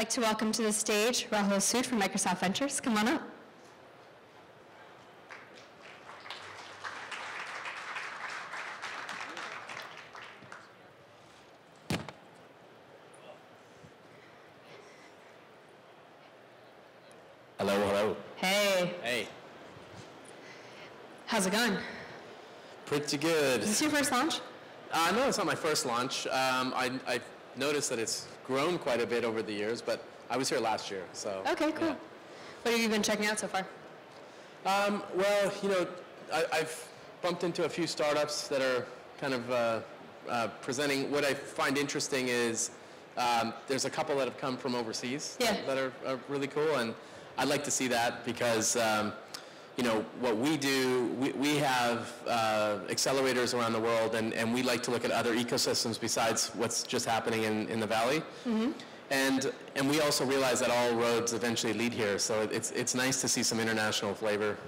like to welcome to the stage Rahul Sood from Microsoft Ventures. Come on up. Hello, hello. Hey. Hey. How's it going? Pretty good. Is this your first launch? No, it's not my first launch. I've noticed that it's grown quite a bit over the years, but I was here last year, so. Okay, cool. Yeah. What have you been checking out so far? Well, you know, I've bumped into a few startups that are kind of presenting. What I find interesting is there's a couple that have come from overseas that are really cool, and I'd like to see that because you know, what we do, we have accelerators around the world, and we like to look at other ecosystems besides what's just happening in the Valley. Mm-hmm. And we also realize that all roads eventually lead here, so it's nice to see some international flavor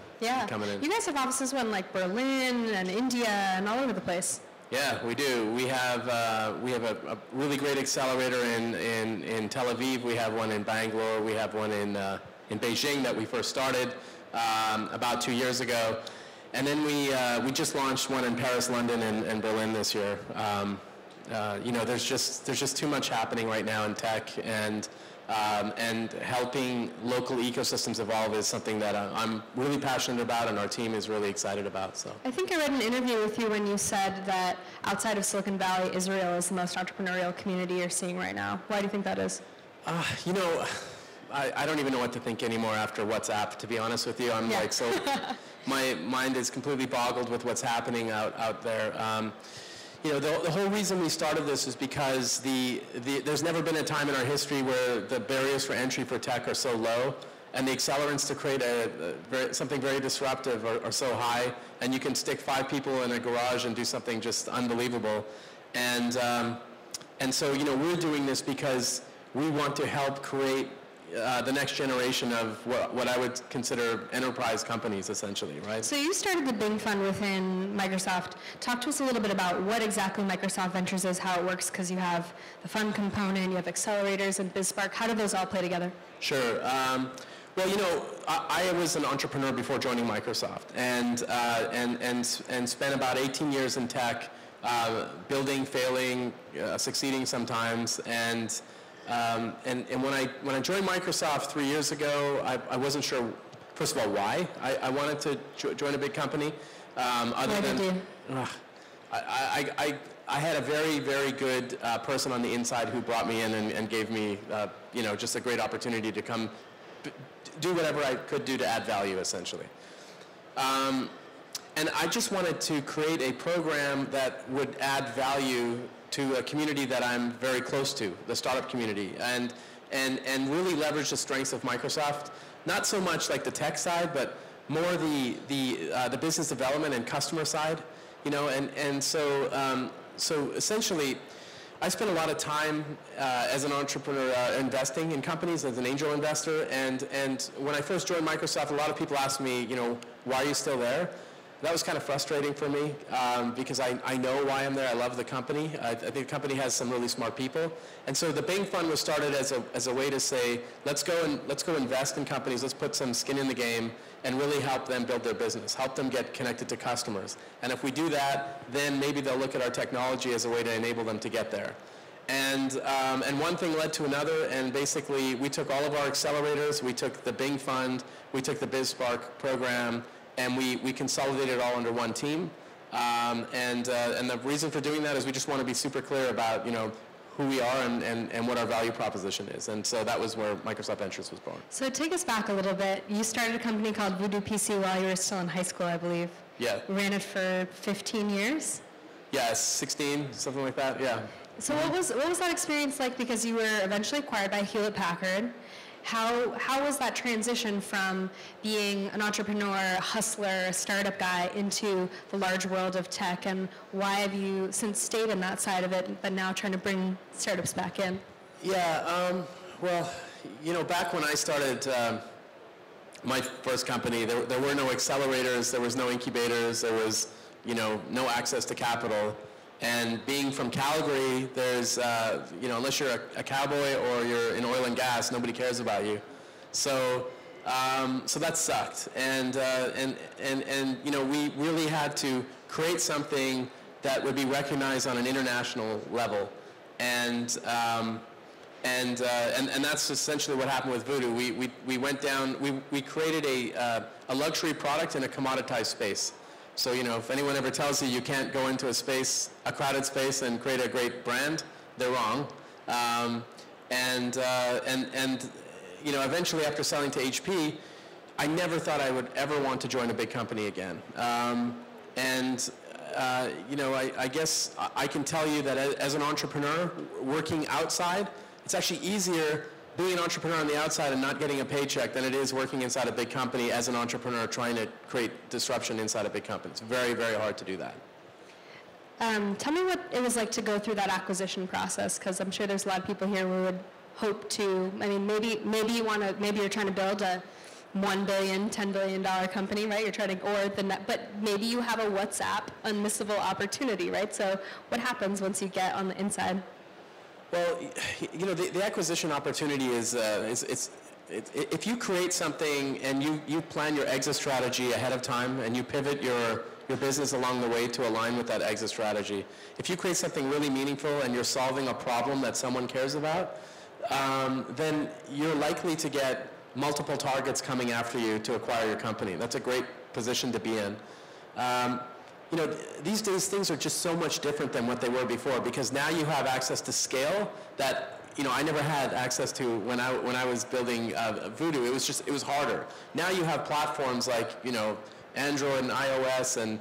coming in. You guys have offices in like Berlin and India and all over the place. Yeah, we do. We have a really great accelerator in Tel Aviv. We have one in Bangalore. We have one in Beijing that we first started about 2 years ago, and then we just launched one in Paris, London, and Berlin this year. You know, there's just too much happening right now in tech, and helping local ecosystems evolve is something that I'm really passionate about, and our team is really excited about. So I think I read an interview with you when you said that outside of Silicon Valley, Israel is the most entrepreneurial community you're seeing right now. Why do you think that is? You know, I don't even know what to think anymore after WhatsApp, to be honest with you. I'm like, so my mind is completely boggled with what's happening out there. You know, the whole reason we started this is because there's never been a time in our history where the barriers for entry for tech are so low, and the accelerants to create something very disruptive are so high, and you can stick 5 people in a garage and do something just unbelievable. And so, you know, we're doing this because we want to help create the next generation of what I would consider enterprise companies, essentially, right? So you started the Bing Fund within Microsoft. Talk to us a little bit about what exactly Microsoft Ventures is, how it works, because you have the fund component, you have accelerators and BizSpark. How do those all play together? Sure. Well, you know, I was an entrepreneur before joining Microsoft, and spent about 18 years in tech, building, failing, succeeding sometimes, and when I joined Microsoft 3 years ago, I wasn't sure, first of all, why I wanted to join a big company. Other than I had a very, very good person on the inside who brought me in and gave me, you know, just a great opportunity to come do whatever I could do to add value, essentially. And I just wanted to create a program that would add value to a community that I'm very close to, the startup community, and really leverage the strengths of Microsoft, not so much like the tech side, but more the business development and customer side, you know, and so essentially, I spent a lot of time as an entrepreneur investing in companies as an angel investor, and when I first joined Microsoft, a lot of people asked me, you know, why are you still there? That was kind of frustrating for me because I know why I'm there. I love the company. I think the company has some really smart people. And so the Bing Fund was started as a way to say, let's go invest in companies. Let's put some skin in the game and really help them build their business, help them get connected to customers. And if we do that, then maybe they'll look at our technology as a way to enable them to get there. And one thing led to another, and basically we took all of our accelerators, we took the Bing Fund, we took the BizSpark program, and we consolidated it all under one team. And the reason for doing that is we just want to be super clear about, you know, who we are and what our value proposition is. And so that was where Microsoft Ventures was born. So take us back a little bit. You started a company called Voodoo PC while you were still in high school, I believe. Yeah. You ran it for 15 years? Yeah, 16, something like that, yeah. So what was that experience like? Because you were eventually acquired by Hewlett-Packard. How was that transition from being an entrepreneur, hustler, a startup guy into the large world of tech, and why have you since stayed in that side of it, but now trying to bring startups back in? Yeah, well, you know, back when I started my first company, there were no accelerators, there was no incubators, there was, you know, no access to capital. And being from Calgary, there's, unless you're a cowboy or you're in oil and gas, nobody cares about you. So that sucked. And we really had to create something that would be recognized on an international level. And that's essentially what happened with Voodoo. We went down, we created a luxury product in a commoditized space. So, if anyone ever tells you you can't go into a crowded space and create a great brand, they're wrong. Eventually after selling to HP, I never thought I would ever want to join a big company again. I guess I can tell you that as an entrepreneur, working outside, it's actually easier being an entrepreneur on the outside and not getting a paycheck than it is working inside a big company as an entrepreneur trying to create disruption inside a big company. It's very, very hard to do that. Tell me what it was like to go through that acquisition process, because I'm sure there's a lot of people here who would hope to, maybe you're trying to build a $1 billion, $10 billion company, right? You're trying to, but maybe you have a WhatsApp unmissable opportunity, right? So what happens once you get on the inside? Well, the acquisition opportunity is if you create something and you plan your exit strategy ahead of time and you pivot your business along the way to align with that exit strategy, if you create something really meaningful and you're solving a problem that someone cares about, then you're likely to get multiple targets coming after you to acquire your company. That's a great position to be in. These days things are just so much different than what they were before, because now you have access to scale that I never had access to when I was building Voodoo. It was harder. Now you have platforms like Android and iOS and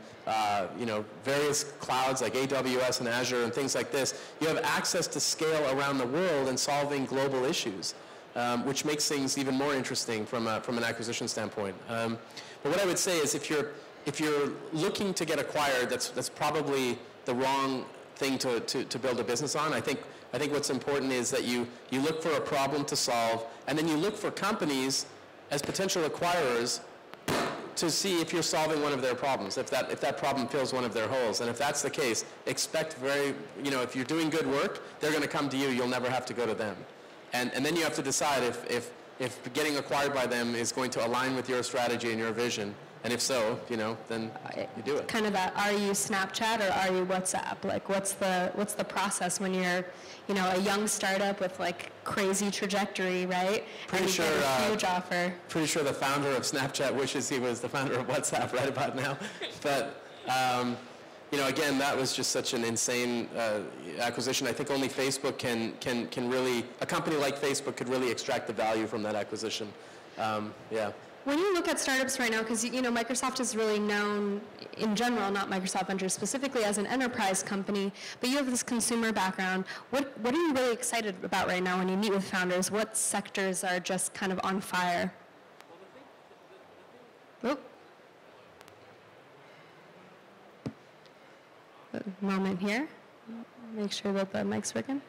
various clouds like AWS and Azure and things like this. You have access to scale around the world and solving global issues, which makes things even more interesting from an acquisition standpoint. But what I would say is if you're looking to get acquired, that's probably the wrong thing to build a business on. I think what's important is that you look for a problem to solve, and then you look for companies as potential acquirers to see if you're solving one of their problems, if that problem fills one of their holes. And if that's the case, expect if you're doing good work, they're going to come to you. You'll never have to go to them. And then you have to decide if getting acquired by them is going to align with your strategy and your vision. And if so, then you do it. Kind of that, are you Snapchat or are you WhatsApp? Like, what's the process when you're, a young startup with like crazy trajectory, right? Pretty and sure. You get a huge offer. Pretty sure the founder of Snapchat wishes he was the founder of WhatsApp right about now. But again, that was just such an insane acquisition. I think only Facebook can really, a company like Facebook could really extract the value from that acquisition. Yeah. When you look at startups right now, because Microsoft is really known in general, not Microsoft Ventures specifically, as an enterprise company, but you have this consumer background. What are you really excited about right now when you meet with founders? What sectors are just kind of on fire? Oh. A moment here. Make sure that the mic's working.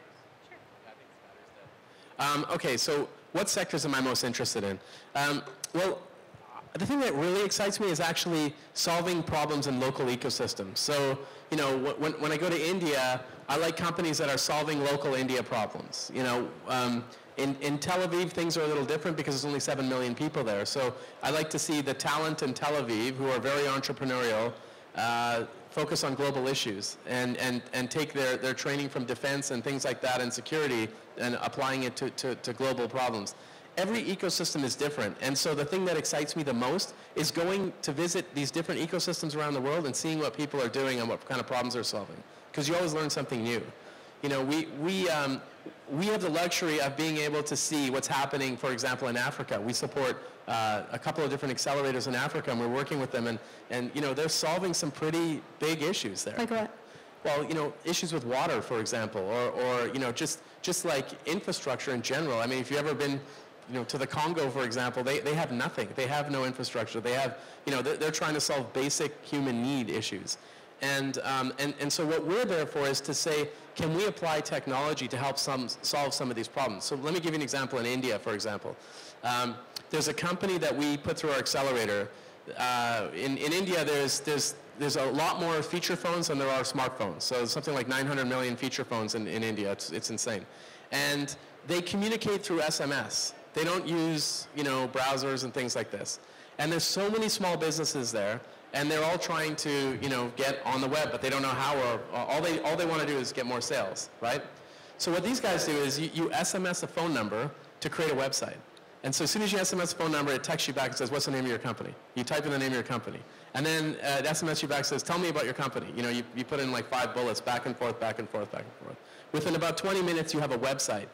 Sure. Okay, so what sectors am I most interested in? Well, the thing that really excites me is actually solving problems in local ecosystems. So, when I go to India, I like companies that are solving local India problems. In Tel Aviv, things are a little different because there's only 7 million people there. So I like to see the talent in Tel Aviv, who are very entrepreneurial, focus on global issues and take their training from defense and things like that and security and applying it to global problems. Every ecosystem is different, and so the thing that excites me the most is going to visit these different ecosystems around the world and seeing what people are doing and what kind of problems they're solving, because you always learn something new. We have the luxury of being able to see what's happening, for example, in Africa. We support a couple of different accelerators in Africa, and we're working with them, and they're solving some pretty big issues there. Like what? Well, issues with water, for example, or just like infrastructure in general. I mean, if you've ever been to the Congo, for example, they have nothing. They have no infrastructure. They have, they're trying to solve basic human need issues. And so what we're there for is to say, can we apply technology to help solve some of these problems? So let me give you an example in India, for example. There's a company that we put through our accelerator In India, there's a lot more feature phones than there are smartphones. So something like 900 million feature phones in India. It's insane. And they communicate through SMS. They don't use, browsers and things like this. And there's so many small businesses there, and they're all trying to, get on the web, but they don't know how, or all they want to do is get more sales, right? So what these guys do is you SMS a phone number to create a website. And so as soon as you SMS a phone number, it texts you back and says, what's the name of your company? You type in the name of your company. And then it SMS you back and says, tell me about your company. You put in like 5 bullets, back and forth, back and forth, back and forth. Within about 20 minutes, you have a website.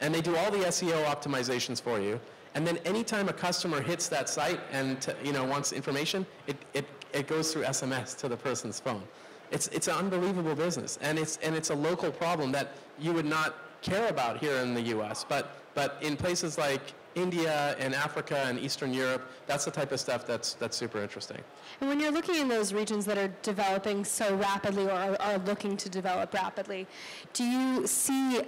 And they do all the SEO optimizations for you. And then anytime a customer hits that site and wants information, it goes through SMS to the person's phone. It's an unbelievable business, and it's a local problem that you would not care about here in the U.S. But in places like India and Africa and Eastern Europe, that's the type of stuff that's super interesting. And when you're looking in those regions that are developing so rapidly or are looking to develop rapidly, do you see,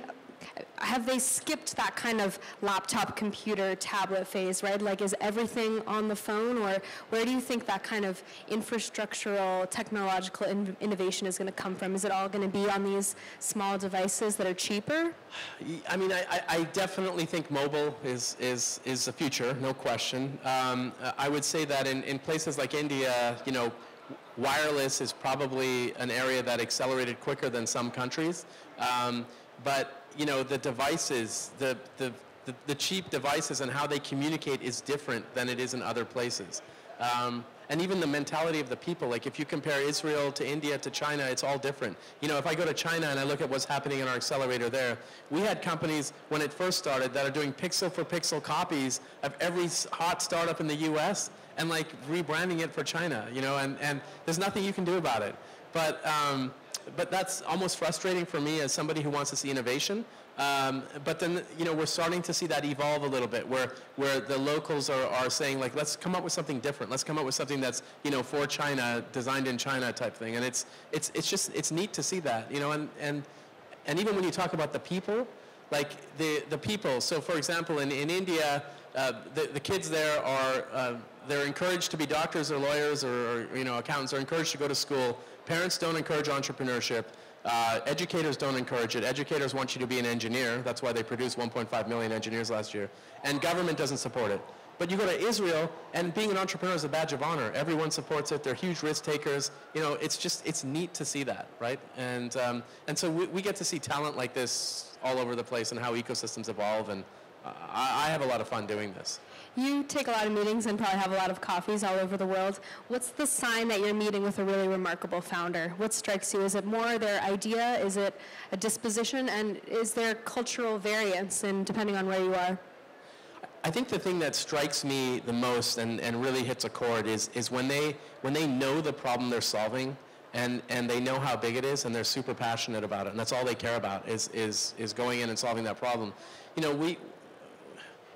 have they skipped that kind of laptop, computer, tablet phase, right? Like, is everything on the phone, or where do you think that kind of infrastructural, technological innovation is going to come from? Is it all going to be on these small devices that are cheaper? I mean, I definitely think mobile is the future, no question. I would say that in places like India, wireless is probably an area that accelerated quicker than some countries. But the devices, the cheap devices and how they communicate is different than it is in other places. And even the mentality of the people, like if you compare Israel to India to China, it's all different. If I go to China and I look at what's happening in our accelerator there, we had companies when it first started that are doing pixel for pixel copies of every hot startup in the US and like rebranding it for China, and there's nothing you can do about it. But that's almost frustrating for me as somebody who wants to see innovation. But then, we're starting to see that evolve a little bit, where the locals are saying, like, let's come up with something different. Let's come up with something that's, for China, designed in China type thing. And it's neat to see that, and even when you talk about the people, like the people. So, for example, in India, the kids there are they're encouraged to be doctors or lawyers or accountants. They're encouraged to go to school. Parents don't encourage entrepreneurship. Educators don't encourage it. Educators want you to be an engineer. That's why they produced 1.5 million engineers last year. And government doesn't support it. But you go to Israel, and being an entrepreneur is a badge of honor. Everyone supports it. They're huge risk takers. It's neat to see that, right? And so we get to see talent like this all over the place and how ecosystems evolve. And I have a lot of fun doing this. You take a lot of meetings and probably have a lot of coffees all over the world. What's the sign that you're meeting with a really remarkable founder? What strikes you? Is it more their idea? Is it a disposition? And is there cultural variance in depending on where you are? I think the thing that strikes me the most and really hits a chord is when they know the problem they're solving and they know how big it is and they're super passionate about it, and that's all they care about is going in and solving that problem.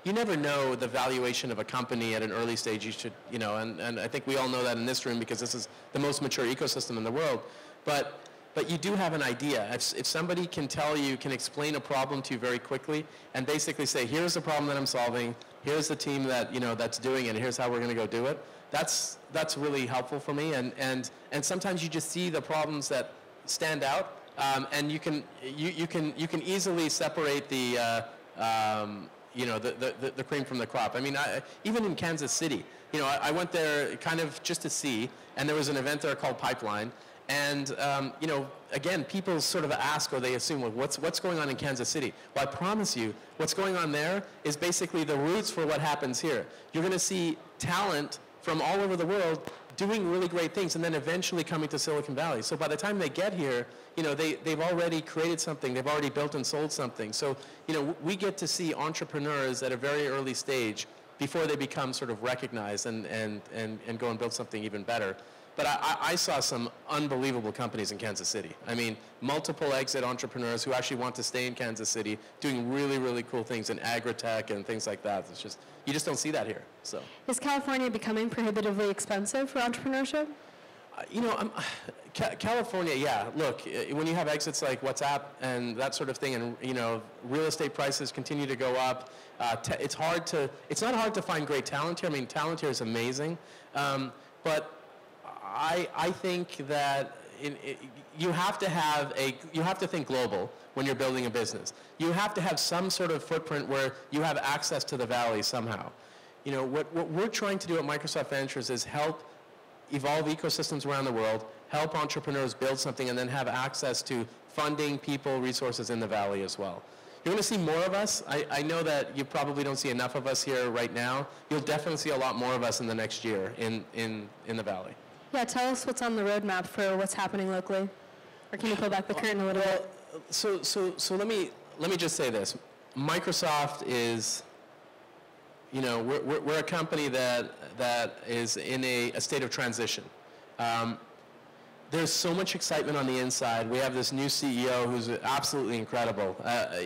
You never know the valuation of a company at an early stage. You should, and I think we all know that in this room because this is the most mature ecosystem in the world. But you do have an idea. If somebody can explain a problem to you very quickly and basically say, here's the problem that I'm solving, here's the team that, that's doing it, and here's how we're going to go do it, that's really helpful for me. And sometimes you just see the problems that stand out, and you can easily separate the cream from the crop. I mean, even in Kansas City, I went there kind of just to see, and there was an event there called Pipeline, and again, people sort of ask or they assume, well, what's going on in Kansas City? Well, I promise you, what's going on there is basically the roots for what happens here. You're going to see talent from all over the world doing really great things and then eventually coming to Silicon Valley. So by the time they get here, they've already created something, they've already built and sold something. So, we get to see entrepreneurs at a very early stage before they become sort of recognized and go and build something even better. But I saw some unbelievable companies in Kansas City. I mean, multiple exit entrepreneurs who actually want to stay in Kansas City doing really, really cool things in agri-tech and things like that. It's just, you just don't see that here. So, is California becoming prohibitively expensive for entrepreneurship? California, yeah. Look, when you have exits like WhatsApp and that sort of thing, and real estate prices continue to go up, it's not hard to find great talent here. I mean, talent here is amazing, but I think that you have to think global when you're building a business. You have to have some sort of footprint where you have access to the valley somehow. What we're trying to do at Microsoft Ventures is help evolve ecosystems around the world, help entrepreneurs build something, and then have access to funding, people, resources in the valley as well. You're going to see more of us. I know that you probably don't see enough of us here right now. You'll definitely see a lot more of us in the next year in the valley. Yeah, tell us what's on the roadmap for what's happening locally. Or can you pull back the curtain a little bit? So let me just say this. Microsoft is, we're a company that is in a state of transition. There's so much excitement on the inside. We have this new CEO who's absolutely incredible.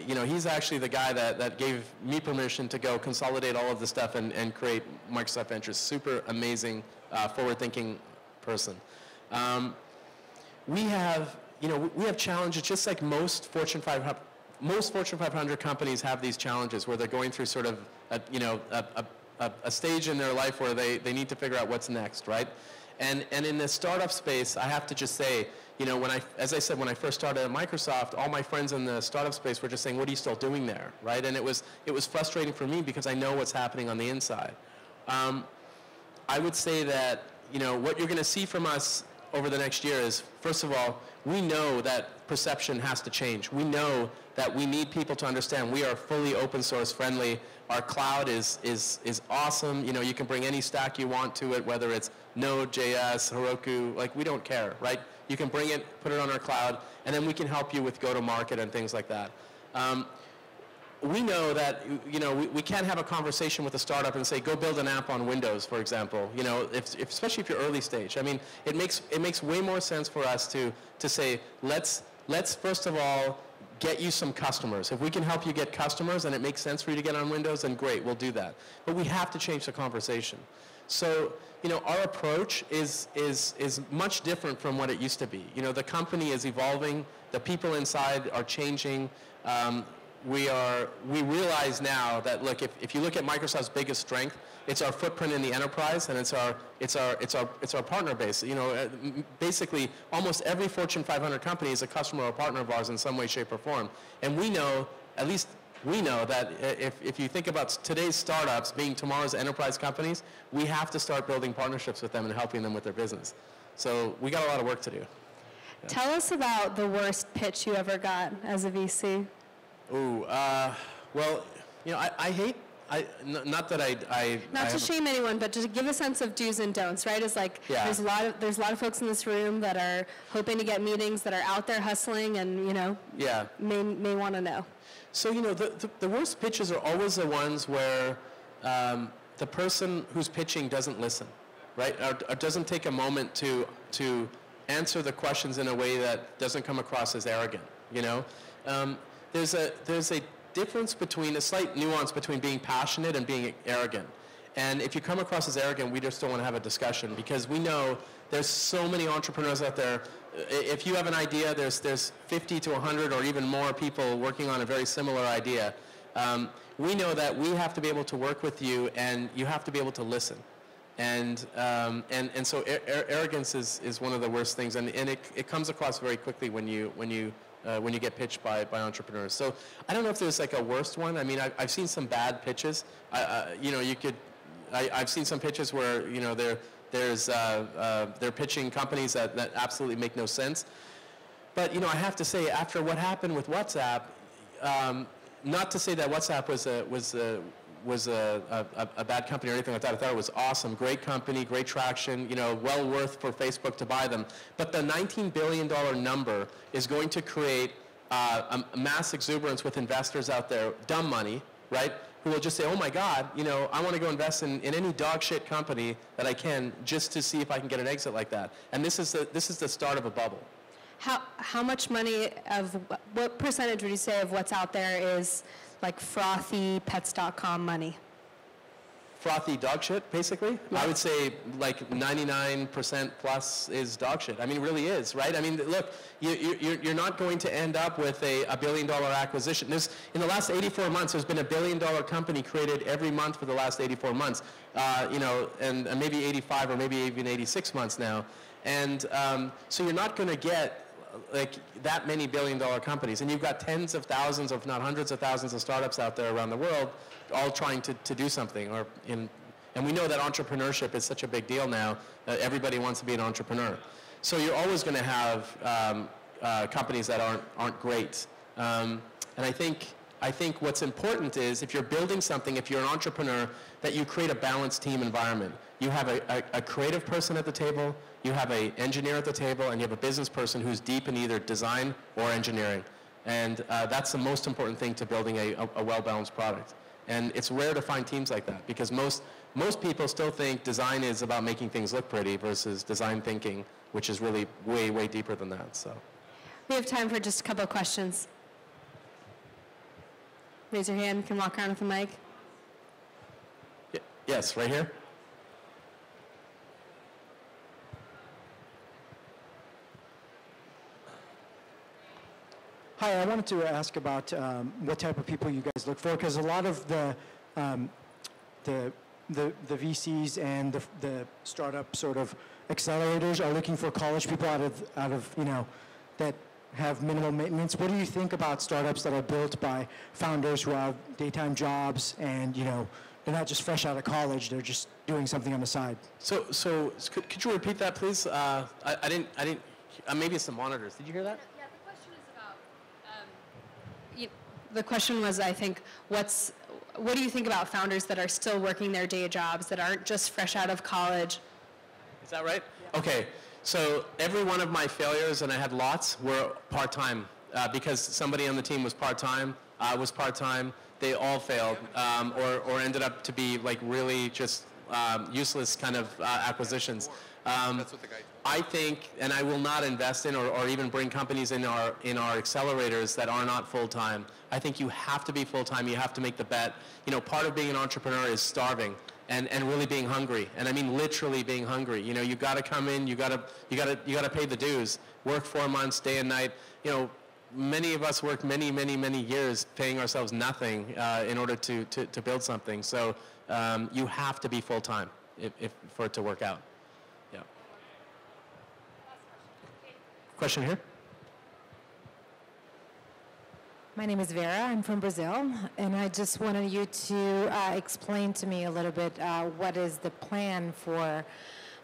He's actually the guy that gave me permission to go consolidate all of this stuff and create Microsoft Ventures. Super amazing, forward-thinking person. We have challenges just like most Fortune 500 companies have these challenges where they're going through sort of a stage in their life where they need to figure out what's next, right? And in the startup space, I have to just say, as I said, when I first started at Microsoft, all my friends in the startup space were just saying, what are you still doing there, right? And it was frustrating for me because I know what's happening on the inside. I would say that, what you're going to see from us over the next year is, first of all, we know that perception has to change. We know that we need people to understand we are fully open source friendly. Our cloud is awesome. You can bring any stack you want to it, whether it's Node.js, Heroku, like we don't care, right? You can bring it, put it on our cloud, and then we can help you with go-to-market and things like that. We know that we can't have a conversation with a startup and say go build an app on Windows, for example. Especially if you're early stage. I mean, it makes way more sense for us to say let's first of all get you some customers. If we can help you get customers and it makes sense for you to get on Windows, then great, we'll do that. But we have to change the conversation. So our approach is much different from what it used to be. The company is evolving. The people inside are changing. We realize now that, look, if you look at Microsoft's biggest strength, it's our footprint in the enterprise, and it's our partner base. Basically, almost every Fortune 500 company is a customer or partner of ours in some way, shape, or form. And we know, at least we know, that if you think about today's startups being tomorrow's enterprise companies, we have to start building partnerships with them and helping them with their business. So we got a lot of work to do. Yeah. Tell us about the worst pitch you ever got as a VC. Ooh, well, I hate, not that I not to shame anyone, but to give a sense of do's and don'ts, right? It's like, yeah. there's a lot of folks in this room that are hoping to get meetings, that are out there hustling, and yeah. may want to know. So the worst pitches are always the ones where the person who's pitching doesn't listen, right? Or doesn't take a moment to answer the questions in a way that doesn't come across as arrogant. There's a difference between, a slight nuance between being passionate and being arrogant. And if you come across as arrogant, we just don't want to have a discussion because we know there's so many entrepreneurs out there. If you have an idea, there's 50 to 100 or even more people working on a very similar idea. We know that we have to be able to work with you and you have to be able to listen. And so arrogance is one of the worst things, and it comes across very quickly when you get pitched by entrepreneurs. So I don't know if there's like a worst one. I mean, I've seen some bad pitches. I've seen some pitches where they're pitching companies that absolutely make no sense. But I have to say, after what happened with WhatsApp, not to say that WhatsApp was a bad company or anything like that. I thought it was awesome, great company, great traction, well worth for Facebook to buy them. But the $19 billion number is going to create a mass exuberance with investors out there, dumb money, right, who will just say, oh my God, I want to go invest in any dog shit company that I can just to see if I can get an exit like that. And this is the start of a bubble. How much money what percentage would you say of what's out there is like frothy pets.com money? frothy dog shit, basically. Yeah. I would say like 99% plus is dog shit. I mean, it really is, right? I mean, look, you're not going to end up with a $1 billion acquisition. In the last 84 months, there's been a $1 billion company created every month for the last 84 months, and maybe 85 or maybe even 86 months now. And so you're not going to get like that many $1 billion companies, and you've got tens of thousands, if not hundreds of thousands of startups out there around the world, all trying to do something. And we know that entrepreneurship is such a big deal now that everybody wants to be an entrepreneur. So you're always going to have companies that aren't great. And I think what's important is if you're building something, if you're an entrepreneur, that you create a balanced team environment. You have a creative person at the table, you have an engineer at the table, and you have a business person who's deep in either design or engineering. And that's the most important thing to building a well-balanced product. And it's rare to find teams like that because most people still think design is about making things look pretty versus design thinking, which is really way, way deeper than that. So We have time for just a couple of questions. Raise your hand, you can walk around with the mic. Yes, right here. Hi, I wanted to ask about what type of people you guys look for, because a lot of the VCs and the startup sort of accelerators are looking for college people out of that have minimal maintenance. What do you think about startups that are built by founders who have daytime jobs and they're not just fresh out of college, they're just doing something on the side? So could you repeat that, please? I didn't. Maybe it's the monitors. Did you hear that? Yeah, the question is about. The question was, I think, what do you think about founders that are still working their day jobs, that aren't just fresh out of college? Is that right? Yeah. Okay. So every one of my failures, and I had lots, were part-time because somebody on the team was part-time. I was part-time. They all failed or ended up to be like really just useless kind of acquisitions. That's what the guy told me. I think, and I will not invest in or even bring companies in our accelerators that are not full-time. I think you have to be full-time. You have to make the bet. Part of being an entrepreneur is starving and really being hungry. And I mean literally being hungry. You got to come in. You got to pay the dues. Work 4 months, day and night. Many of us work many years paying ourselves nothing in order to build something. So you have to be full-time for it to work out. Yeah. Question here? My name is Vera. I'm from Brazil, and I just wanted you to explain to me a little bit what is the plan for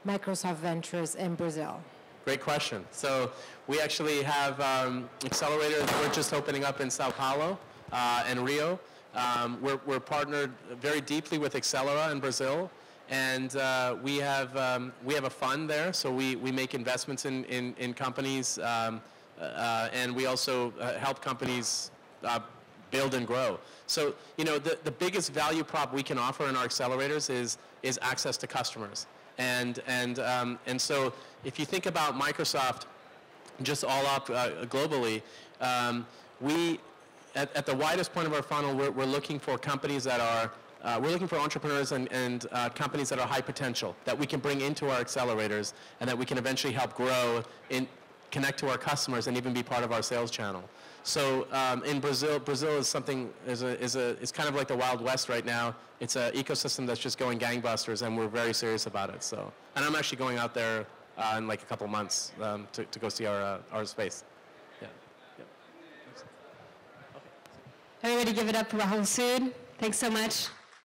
Microsoft Ventures in Brazil. Great question. So we actually have accelerators. We're just opening up in Sao Paulo and Rio. We're partnered very deeply with Accelera in Brazil, and we have a fund there. So we make investments in companies, and we also help companies build and grow. So the biggest value prop we can offer in our accelerators is access to customers. And so if you think about Microsoft, just all up globally, we at the widest point of our funnel, we're looking for companies that are we're looking for entrepreneurs and companies that are high potential that we can bring into our accelerators and that we can eventually help grow, connect to our customers, and even be part of our sales channel. So in Brazil is something is kind of like the Wild West right now. It's an ecosystem that's just going gangbusters, and we're very serious about it. So, and I'm actually going out there in like a couple months to go see our space. Yeah. Everybody give it up for Rahul Sood. Thanks so much.